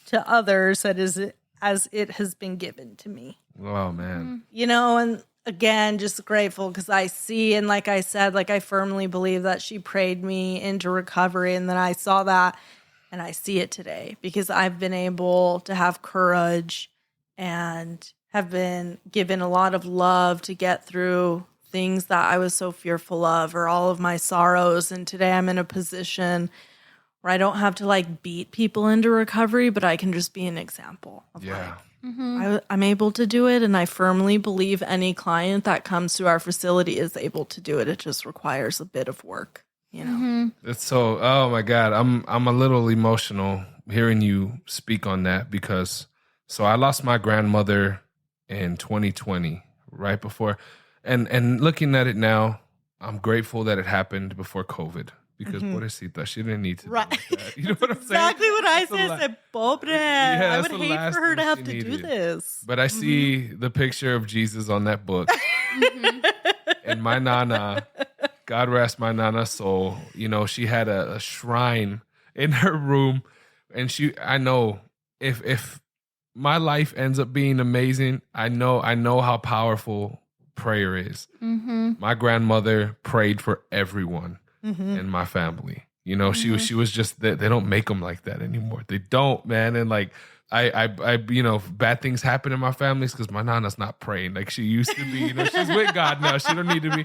to others as it has been given to me. Oh, man. And again, just grateful because I see, and like I said, like I firmly believe that she prayed me into recovery, and then I saw that and I see it today because I've been able to have courage and have been given a lot of love to get through things that I was so fearful of, or all of my sorrows. And today I'm in a position where I don't have to like beat people into recovery, but I can just be an example of I'm able to do it. And I firmly believe any client that comes to our facility is able to do it. It just requires a bit of work, It's so, oh my God, I'm a little emotional hearing you speak on that because, so I lost my grandmother in 2020, right before, and looking at it now, I'm grateful that it happened before COVID. Because pobrecita, she didn't need to do like that. You know what I'm saying? Exactly what I said. I said, pobre. I would hate for her to have to do this. But I see the picture of Jesus on that book. And my Nana, God rest my Nana's soul, she had a shrine in her room. And I know if my life ends up being amazing, I know how powerful prayer is. My grandmother prayed for everyone. In my family, she was just they don't make them like that anymore. They don't, man. And like I bad things happen in my families because my nana's not praying like she used to be. She's with God now. She don't need to be,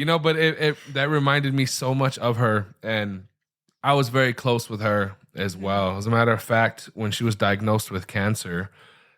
But that reminded me so much of her, and I was very close with her as well. As a matter of fact, when she was diagnosed with cancer,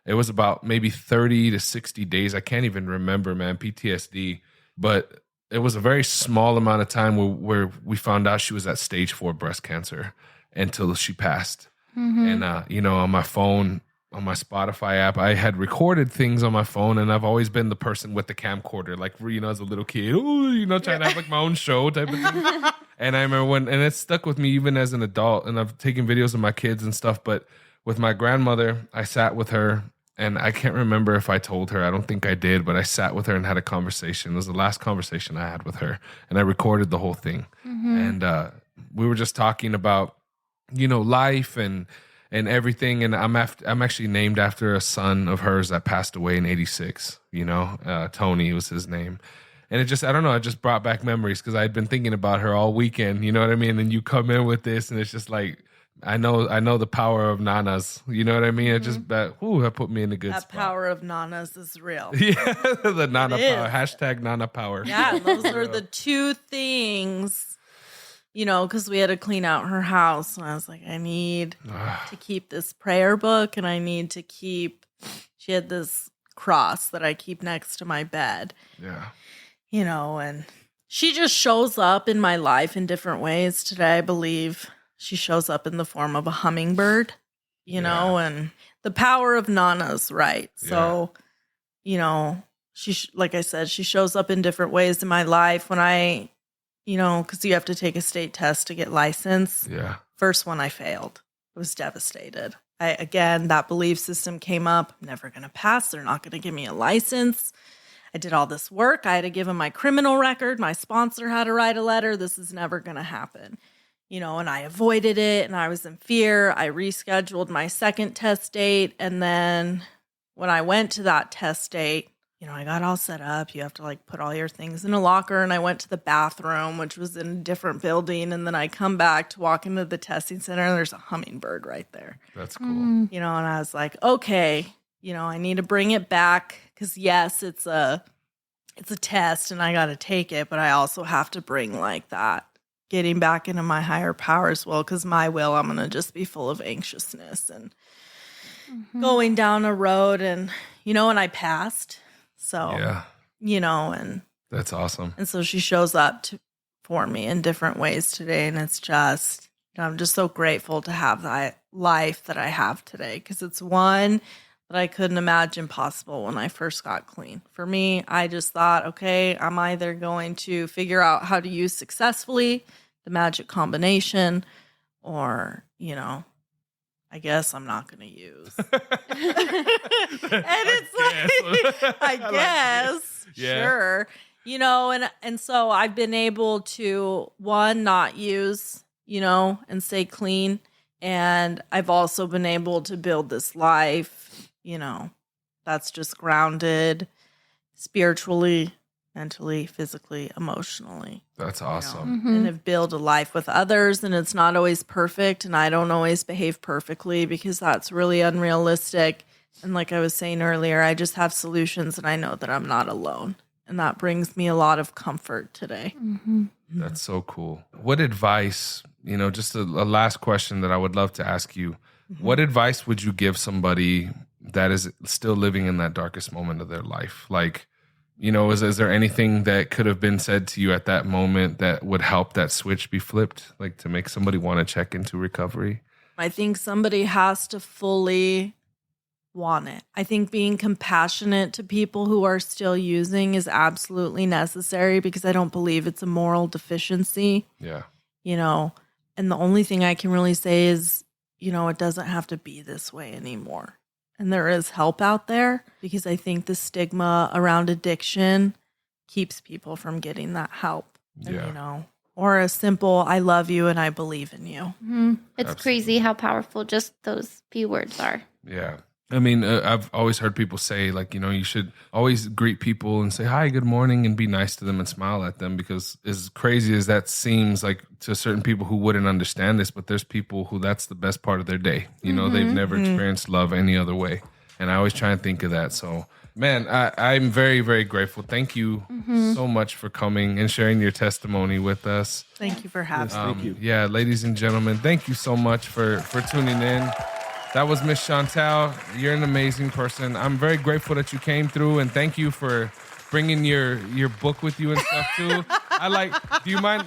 it was about maybe 30 to 60 days. I can't even remember, man. PTSD, but it was a very small amount of time where we found out she was at stage 4 breast cancer until she passed. And, on my phone, on my Spotify app, I had recorded things on my phone, and I've always been the person with the camcorder, like, as a little kid, trying to have like my own show type of thing. And I remember and it stuck with me even as an adult, and I've taken videos of my kids and stuff, but with my grandmother, I sat with her. And I can't remember if I told her. I don't think I did, but I sat with her and had a conversation. It was the last conversation I had with her, and I recorded the whole thing. And we were just talking about, life and everything. And I'm actually named after a son of hers that passed away in '86. Tony was his name. And it just brought back memories because I had been thinking about her all weekend. You know what I mean? And you come in with this, and it's just like, I know the power of nanas. You know what I mean? It just that put me in a good spot. That power of nanas is real. Yeah, the nana power. Hashtag nana power. Yeah, those are the two things, because we had to clean out her house. And I was like, I need to keep this prayer book, and I need to keep, she had this cross that I keep next to my bed. Yeah. And she just shows up in my life in different ways today, I believe. She shows up in the form of a hummingbird, and the power of nanas, right? So, she, like I said, she shows up in different ways in my life when I, because you have to take a state test to get licensed. Yeah. First one I failed. I was devastated. That belief system came up. I'm never going to pass. They're not going to give me a license. I did all this work. I had to give them my criminal record. My sponsor had to write a letter. This is never going to happen. And I avoided it, and I was in fear. I rescheduled my second test date. And then when I went to that test date, I got all set up. You have to like put all your things in a locker. And I went to the bathroom, which was in a different building. And then I come back to walk into the testing center, and there's a hummingbird right there. That's cool. And I was like, okay, I need to bring it back. Cause yes, it's a test and I got to take it, but I also have to bring like that. Getting back into my higher powers will, because my will, I'm going to just be full of anxiousness and going down a road and, and I passed. So, and that's awesome. And so she shows up for me in different ways today. And it's just, I'm just so grateful to have that life that I have today, because it's one that I couldn't imagine possible when I first got clean. For me, I just thought, okay, I'm either going to figure out how to use successfully the magic combination, or, I guess I'm not going to use. And it's like, I guess, sure. And so I've been able to, one, not use, and stay clean. And I've also been able to build this life, that's just grounded spiritually, mentally, physically, emotionally. That's awesome. And have built a life with others. And it's not always perfect. And I don't always behave perfectly, because that's really unrealistic. And like I was saying earlier, I just have solutions, and I know that I'm not alone. And that brings me a lot of comfort today. That's so cool. What advice, just a last question that I would love to ask you. What advice would you give somebody that is still living in that darkest moment of their life? Like, is there anything that could have been said to you at that moment that would help that switch be flipped, like to make somebody want to check into recovery? I think somebody has to fully want it. I think being compassionate to people who are still using is absolutely necessary, because I don't believe it's a moral deficiency. Yeah. And the only thing I can really say is, it doesn't have to be this way anymore. And there is help out there, because I think the stigma around addiction keeps people from getting that help. Yeah. And, or a simple, I love you and I believe in you. It's crazy how powerful just those few words are. Yeah. I mean, I've always heard people say, like, you should always greet people and say, hi, good morning, and be nice to them and smile at them, because as crazy as that seems, like to certain people who wouldn't understand this, but there's people who that's the best part of their day. They've never experienced love any other way. And I always try and think of that. So, man, I'm very, very grateful. Thank you so much for coming and sharing your testimony with us. Thank you for having me. Thank you. Yeah, ladies and gentlemen, thank you so much for tuning in. That was Miss Chantelle. You're an amazing person. I'm very grateful that you came through, and thank you for bringing your book with you and stuff too. Do you mind?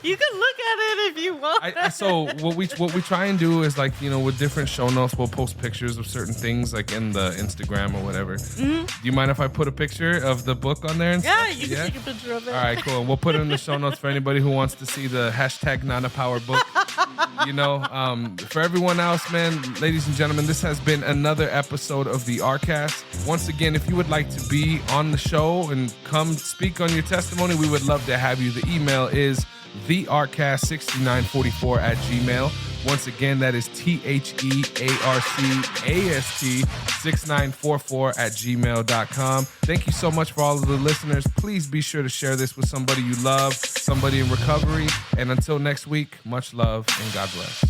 You can look at it if you want. So what we try and do is, like, with different show notes, we'll post pictures of certain things, like in the Instagram or whatever. Do you mind if I put a picture of the book on there? And Yeah, stuff? you can take a picture of it. All right, cool. And we'll put it in the show notes for anybody who wants to see the hashtag Not a Power book. For everyone else, man, ladies and gentlemen, this has been another episode of the ARCast. Once again, if you would like to be on the show and come speak on your testimony, we would love to have you. The email is thearcast6944@gmail.com. Once again, that is THEARCAST6944@gmail.com. Thank you so much for all of the listeners. Please be sure to share this with somebody you love, somebody in recovery. And until next week, much love and God bless.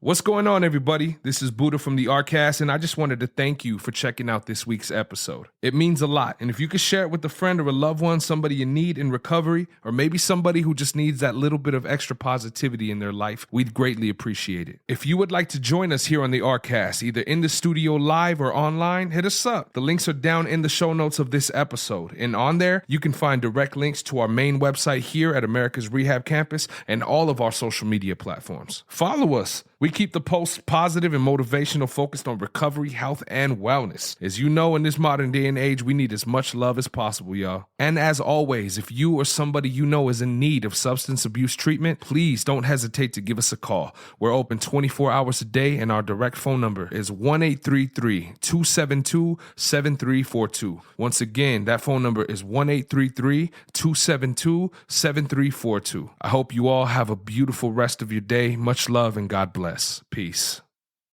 What's going on, everybody? This is Buddha from the ARCast, and I just wanted to thank you for checking out this week's episode. It means a lot, and if you could share it with a friend or a loved one, somebody you need in recovery, or maybe somebody who just needs that little bit of extra positivity in their life, we'd greatly appreciate it. If you would like to join us here on the ARCast, either in the studio live or online, hit us up. The links are down in the show notes of this episode, and on there, you can find direct links to our main website here at Americas Rehab Campus and all of our social media platforms. Follow us. We keep the posts positive and motivational, focused on recovery, health, and wellness. As you know, in this modern day and age, we need as much love as possible, y'all. And as always, if you or somebody you know is in need of substance abuse treatment, please don't hesitate to give us a call. We're open 24 hours a day, and our direct phone number is 1-833-272-7342. Once again, that phone number is 1-833-272-7342. I hope you all have a beautiful rest of your day. Much love and God bless. Peace.